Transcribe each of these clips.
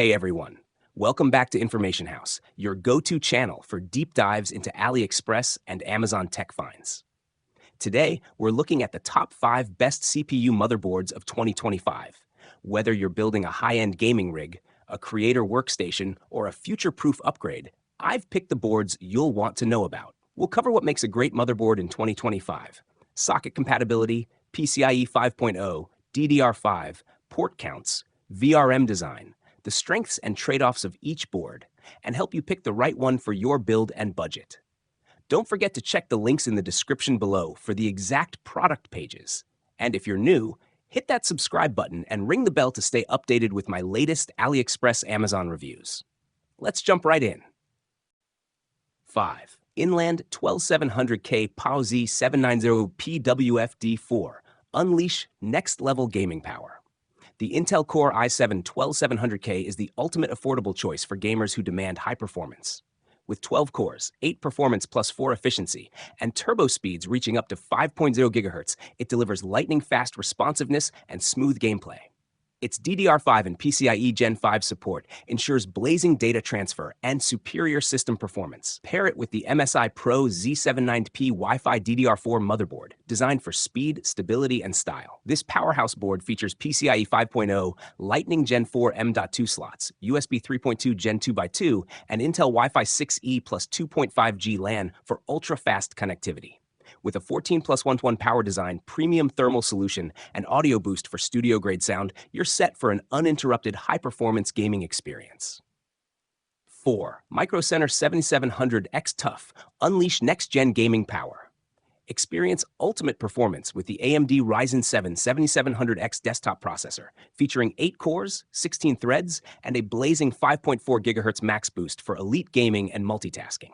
Hey everyone, welcome back to Information House, your go-to channel for deep dives into AliExpress and Amazon tech finds. Today, we're looking at the top 5 best CPU motherboards of 2025. Whether you're building a high-end gaming rig, a creator workstation, or a future-proof upgrade, I've picked the boards you'll want to know about. We'll cover what makes a great motherboard in 2025, socket compatibility, PCIe 5.0, DDR5, port counts, VRM design, the strengths and trade-offs of each board, and help you pick the right one for your build and budget. Don't forget to check the links in the description below for the exact product pages. And if you're new, hit that subscribe button and ring the bell to stay updated with my latest AliExpress Amazon reviews. Let's jump right in. 5. Inland 12700K PAO Z790 PWFD4. Unleash next-level gaming power. The Intel Core i7-12700K is the ultimate affordable choice for gamers who demand high performance. With 12 cores, 8 performance plus 4 efficiency, and turbo speeds reaching up to 5.0 GHz, it delivers lightning-fast responsiveness and smooth gameplay. Its DDR5 and PCIe Gen 5 support ensures blazing data transfer and superior system performance. Pair it with the MSI Pro Z79P Wi-Fi DDR4 motherboard, designed for speed, stability, and style. This powerhouse board features PCIe 5.0, Lightning Gen 4 M.2 slots, USB 3.2 Gen 2x2, and Intel Wi-Fi 6E plus 2.5G LAN for ultra-fast connectivity. With a 14+1-to-1 power design, premium thermal solution, and audio boost for studio-grade sound, you're set for an uninterrupted high-performance gaming experience. 4. Micro Center 7700X Tough. Unleash next-gen gaming power. Experience ultimate performance with the AMD Ryzen 7 7700X desktop processor, featuring 8 cores, 16 threads, and a blazing 5.4 GHz max boost for elite gaming and multitasking.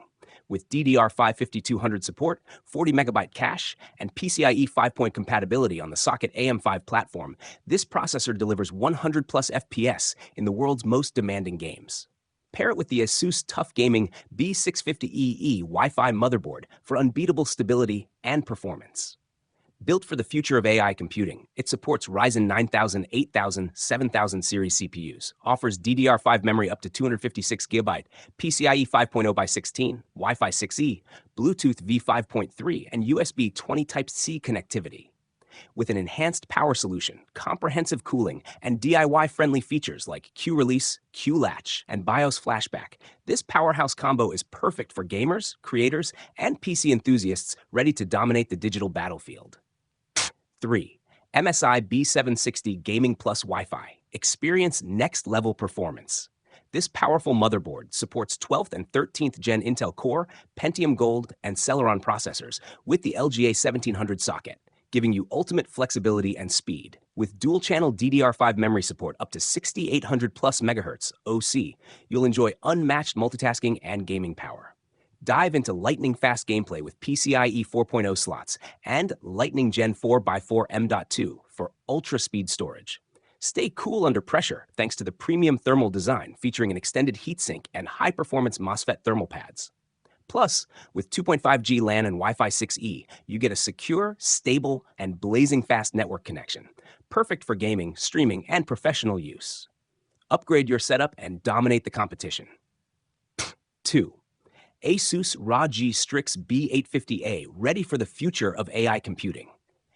With DDR5 5200 support, 40 MB cache, and PCIe 5.0 compatibility on the socket AM5 platform, this processor delivers 100+ FPS in the world's most demanding games. Pair it with the ASUS TUF Gaming B650-E Wi-Fi motherboard for unbeatable stability and performance. Built for the future of AI computing, it supports Ryzen 9000, 8000, 7000 series CPUs, offers DDR5 memory up to 256 GB, PCIe 5.0x16, Wi-Fi 6E, Bluetooth V5.3, and USB 20 Type-C connectivity. With an enhanced power solution, comprehensive cooling, and DIY-friendly features like Q-Release, Q-Latch, and BIOS Flashback, this powerhouse combo is perfect for gamers, creators, and PC enthusiasts ready to dominate the digital battlefield. 3. MSI B760 Gaming Plus Wi-Fi. Experience next-level performance. This powerful motherboard supports 12th and 13th Gen Intel Core, Pentium Gold, and Celeron processors with the LGA 1700 socket, giving you ultimate flexibility and speed. With dual-channel DDR5 memory support up to 6800+ MHz OC, you'll enjoy unmatched multitasking and gaming power. Dive into lightning-fast gameplay with PCIe 4.0 slots and Lightning Gen 4x4 M.2 for ultra-speed storage. Stay cool under pressure thanks to the premium thermal design featuring an extended heatsink and high-performance MOSFET thermal pads. Plus, with 2.5G LAN and Wi-Fi 6E, you get a secure, stable, and blazing fast network connection, perfect for gaming, streaming, and professional use. Upgrade your setup and dominate the competition. 2. ASUS ROG Strix B850-A, ready for the future of AI computing.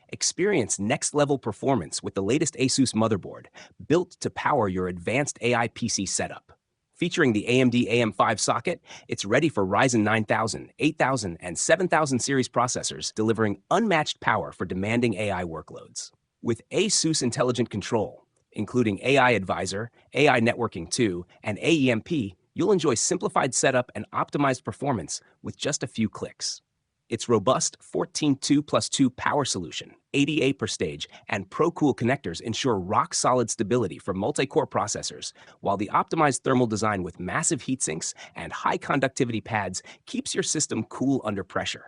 Experience next-level performance with the latest ASUS motherboard, built to power your advanced AI PC setup. Featuring the AMD AM5 socket, it's ready for Ryzen 9000, 8000, and 7000 series processors, delivering unmatched power for demanding AI workloads. With ASUS Intelligent Control, including AI Advisor, AI Networking 2, and AEMP, you'll enjoy simplified setup and optimized performance with just a few clicks. Its robust 14-2+2 power solution, 80A per stage, and ProCool connectors ensure rock-solid stability for multi-core processors, while the optimized thermal design with massive heatsinks and high-conductivity pads keeps your system cool under pressure.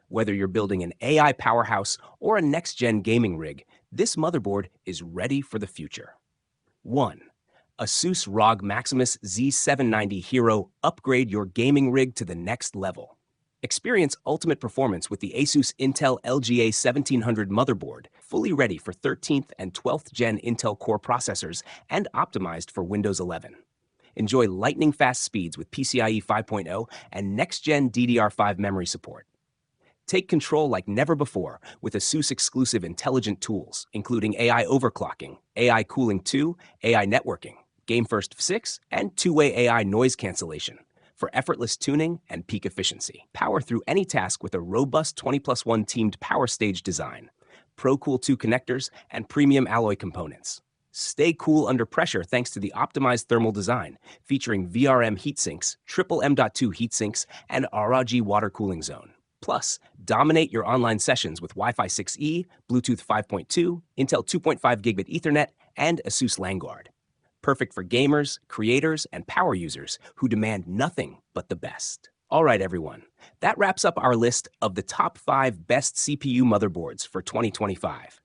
Whether you're building an AI powerhouse or a next-gen gaming rig, this motherboard is ready for the future. 1. ASUS ROG MAXIMUS Z790 Hero. Upgrade your gaming rig to the next level. Experience ultimate performance with the ASUS Intel LGA 1700 motherboard, fully ready for 13th and 12th gen Intel Core processors and optimized for Windows 11. Enjoy lightning-fast speeds with PCIe 5.0 and next-gen DDR5 memory support. Take control like never before with ASUS-exclusive intelligent tools, including AI overclocking, AI cooling 2, AI networking, GameFirst 6, and two-way AI noise cancellation for effortless tuning and peak efficiency. Power through any task with a robust 20+1 teamed power stage design, ProCool 2 connectors, and premium alloy components. Stay cool under pressure thanks to the optimized thermal design, featuring VRM heatsinks, triple M.2 heatsinks, and ROG water cooling zone. Plus, dominate your online sessions with Wi-Fi 6E, Bluetooth 5.2, Intel 2.5 Gigabit Ethernet, and ASUS LanGuard. Perfect for gamers, creators, and power users who demand nothing but the best. All right, everyone, that wraps up our list of the top 5 best CPU motherboards for 2025.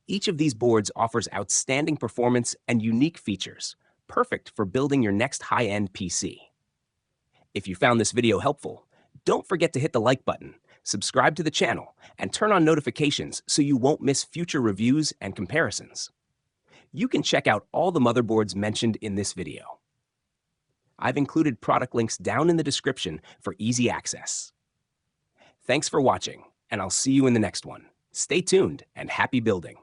Each of these boards offers outstanding performance and unique features, perfect for building your next high-end PC. If you found this video helpful, don't forget to hit the like button, subscribe to the channel, and turn on notifications so you won't miss future reviews and comparisons. You can check out all the motherboards mentioned in this video. I've included product links down in the description for easy access. Thanks for watching, and I'll see you in the next one. Stay tuned and happy building.